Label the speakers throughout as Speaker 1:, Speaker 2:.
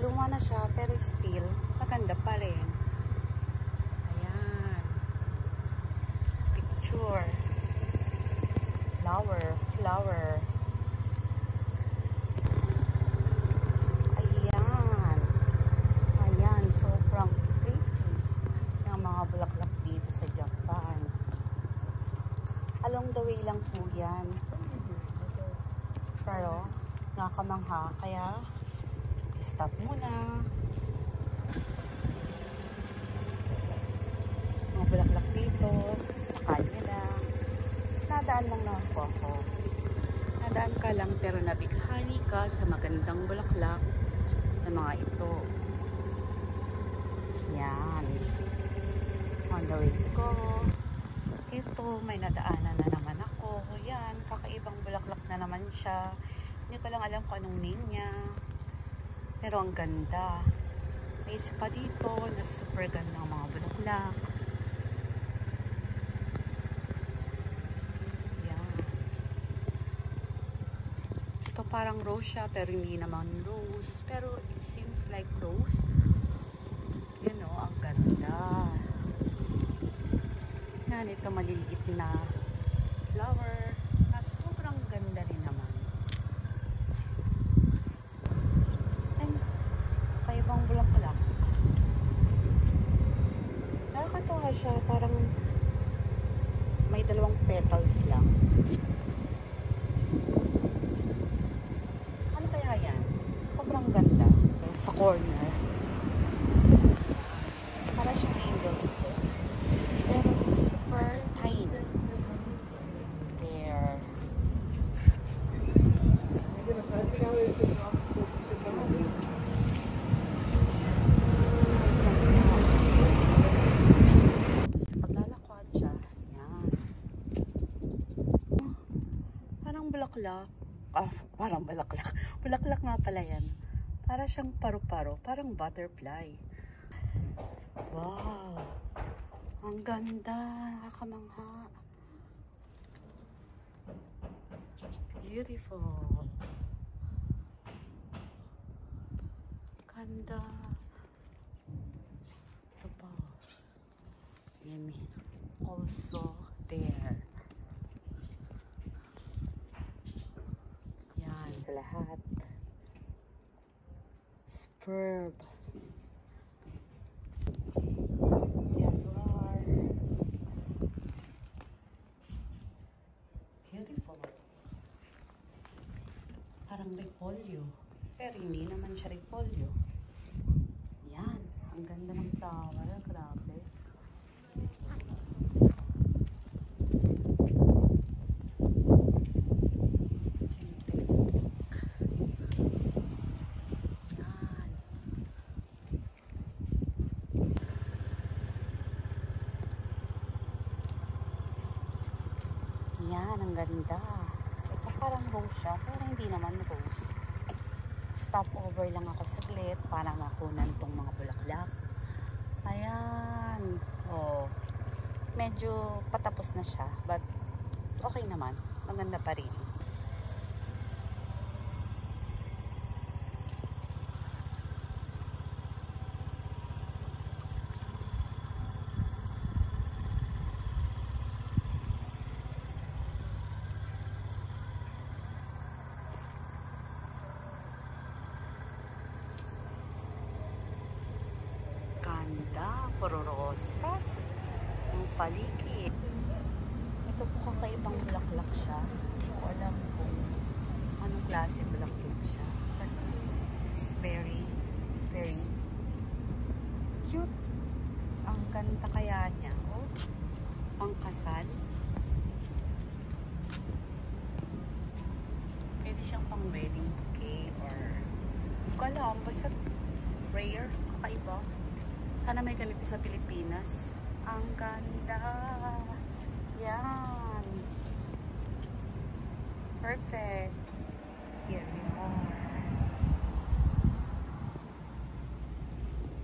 Speaker 1: Luma na siya, pero still, maganda pa rin. Ayan. Picture. Flower. Ayan, sobrang pretty ng mga bulaklak dito sa Japan. Along the way lang po yan. Pero, nakakamangha, kaya stop muna. Mga bulaklak dito, sa kalye lang. Nadaan lang naman po ako. Nadaan ka lang pero nabighani ka sa magandang bulaklak na mga ito. Yan. On the way ko. Ito, may nadaanan na naman ako. Yan, kakaibang bulaklak na naman siya. Hindi ko lang alam kung anong name niya. Pero ang ganda. May isa pa dito na super ganda ng mga bulaklak. Ito parang rose siya, pero hindi naman rose. Pero it seems like rose. You know, ang ganda. Yan, ito maliliit na flower. Na sobrang ganda rin naman. And, kaibang bulaklak. Nakakatawa siya, parang may dalawang petals lang. Sobrang ganda. Sa corner. Para siyang angels ko. Pero super tiny. There. Sa paglalakwat siya. Yan. Parang bulaklak. Parang bulaklak. Bulaklak nga pala yan. Para siyang paru-paro. Parang butterfly. Wow. Ang ganda. Nakakamangha. Beautiful. Ganda. Ito pa. Also there. Lahat. Superb. There you are. Beautiful. Parang repolyo. Pero hindi naman siya repolyo. Yan. Ang ganda ng flower. Grabe. Yan, ang ganda. Ito parang rose siya, pero hindi naman rose. Stop over lang ako saglit para makunan tong mga bulaklak. Ayan. Oh, medyo patapos na siya, but okay naman. Maganda pa rin. Ganda, puro rosas ang paligid. Ito po kakaibang bulaklak siya. Hindi ko alam kung anong klase bulaklak siya. But it's very, very cute. Ang ganda kaya niya. Oh, pangkasal. Pwede siyang pang wedding bouquet or hindi ko alam. Basta rare, kakaiba. Sana may ganito sa Pilipinas. Ang ganda. Yan. Perfect. Here we are.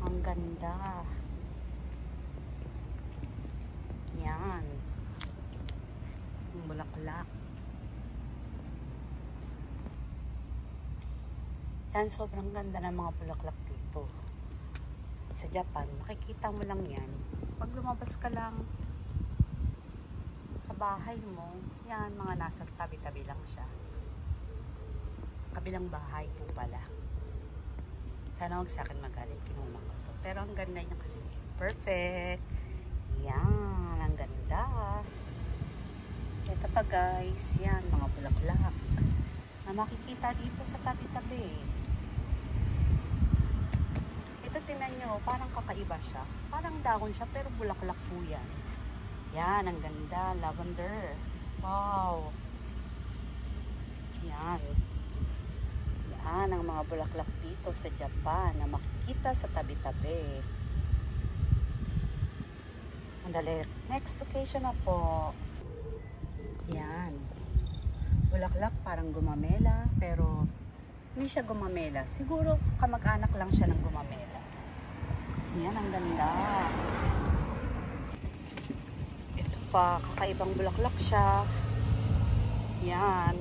Speaker 1: Ang ganda. Yan. Ang bulaklak. Yan, sobrang ganda ng mga bulaklak dito. dito sa Japan, makikita mo lang yan pag lumabas ka lang sa bahay mo. Yan, mga nasa tabi-tabi lang siya, kabilang bahay po pala. Sana huwag sa akin magalit, kinulang ko to, pero ang ganda niya kasi, perfect. Yan, ang ganda. Ito pa guys, yan, mga bulaklak na makikita dito sa tabi-tabi. Ito, tingnan nyo, parang kakaiba siya. Parang dahon siya, pero bulaklak po yan. Yan, ang ganda. Lavender. Wow. Yan. Yan, ang mga bulaklak dito sa Japan na makikita sa tabi-tabi. Andali. Next location na po. Yan. Bulaklak, parang gumamela, pero hindi siya gumamela. Siguro kamag-anak lang siya ng gumamela. Yan, ang ganda. Ito pa, kakaibang bulaklak siya. Yan.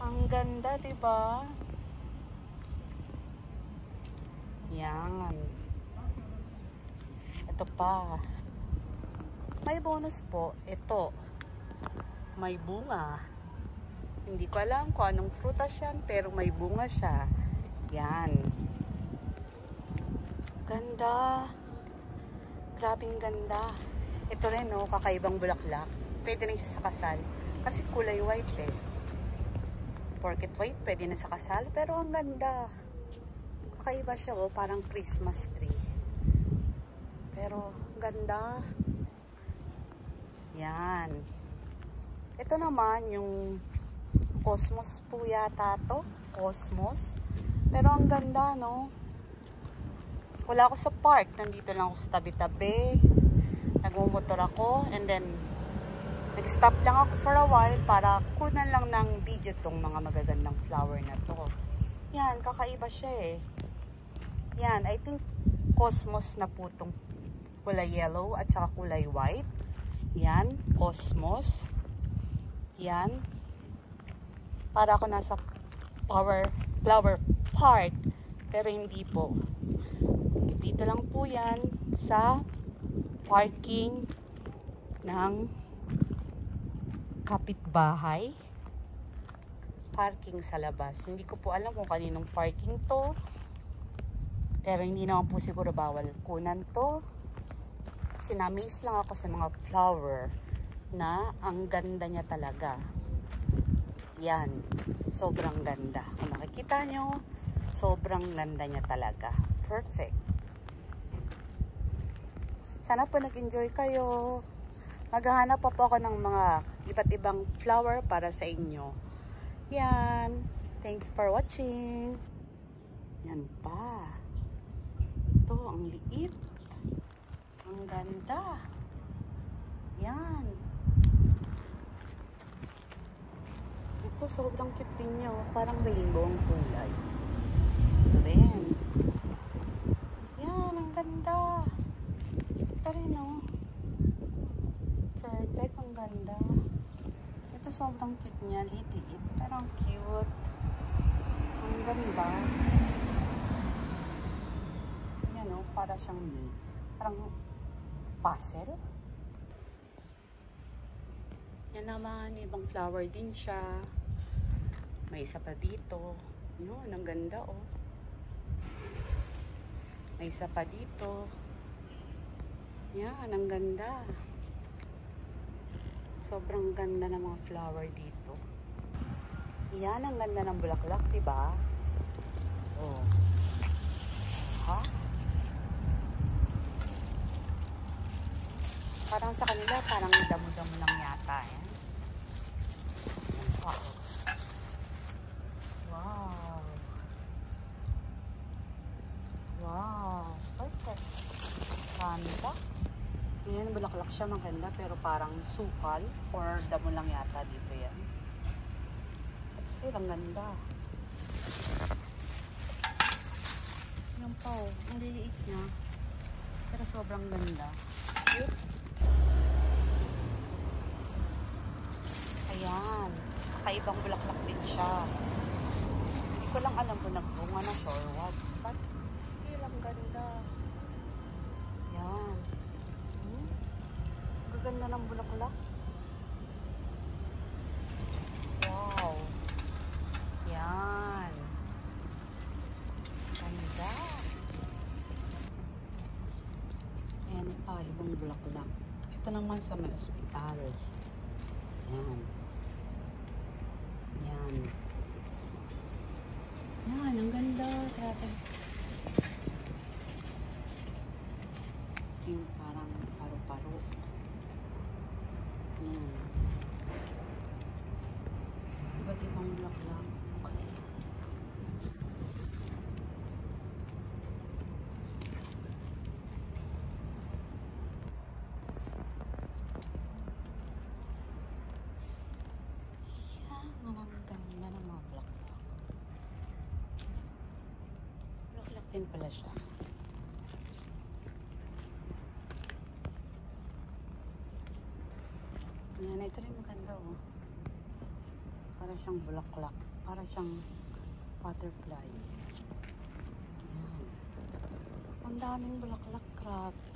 Speaker 1: Ang ganda, diba? Yan. Ito pa. May bonus po. Ito. May bunga. Hindi ko alam kung anong prutas yan, pero may bunga siya. Yan. Ganda. Grabing ganda. Ito rin, no, kakaibang bulaklak. Pwede rin siya sa kasal. Kasi kulay white eh. Porket white, pwede na sa kasal. Pero ang ganda. Kakaiba siya, oh, parang Christmas tree. Pero ganda. Yan. Ito naman yung Cosmos po yata to. Cosmos. Pero ang ganda, no? Wala ako sa park. Nandito lang ako sa tabi-tabi. Nagmumotor ako. And then, nag-stop lang ako for a while para kunan lang ng video tong mga magagandang flower na to. Yan, kakaiba siya eh. Yan, I think Cosmos na po tong kulay yellow at saka kulay white. Yan, Cosmos. Yan. Para ako nasa flower park. Pero hindi po. Dito lang po yan sa parking ng kapitbahay. Parking sa labas. Hindi ko po alam kung kaninong parking to. Pero hindi naman po siguro bawal kunan to. Kasi na-amaze lang ako sa mga flower na ang ganda niya talaga. Yan. Sobrang ganda. Kung makikita nyo, sobrang ganda niya talaga. Perfect. Sana po nag-enjoy kayo. Maghahanap pa po ako ng mga iba't ibang flower para sa inyo. Yan. Thank you for watching. Yan pa. Ito, ang liit. Ang ganda. Yan. Ito, sobrang cute din niya. Parang rainbow ang kulay. Ito rin. Yan, ang ganda. Ito rin, oh. Perfect, ang ganda. Ito, sobrang cute niya. Liit-liit. Pero ang cute. Ang ganda. Yan, oh. Para siyang parang puzzle. Yan naman, ibang flower din siya. May isa pa dito. Yun, ang ganda, oh. May isa pa dito. Yan, ang ganda. Sobrang ganda ng mga flower dito. Yan, ang ganda ng bulaklak, diba? Oh. Ha? Parang sa kanila, parang damo-damo lang yata. Yan. Wow. Wow. Wow. Perfect. Ganda. Ngayon, bulaklak siya, maganda, pero parang sukal or damo lang yata dito yan. But still, ang ganda. Yan pa, oh. Ang liliit niya. Pero sobrang ganda. Cute. Ayan. Kakaibang bulaklak din siya. Hindi ko ko lang alam kung nagbunga na siya or what. But still, ang ganda. Yan. Gaganda ng bulaklak. Wow. Yan. Ganda. Ayan pa, ibang bulaklak. Ito naman sa may ospital. Yan. Yan. Yan, ang ganda. Grabe. Yung parang paru-paro. Yan. Iba't ibang bulaklak. Ang ganda ng mga bulaklak. Bulaklak din pala siya. Yan, ito rin maganda oh. Para siyang bulaklak. Para siyang butterfly. Yan. Ang daming bulaklak, grabe.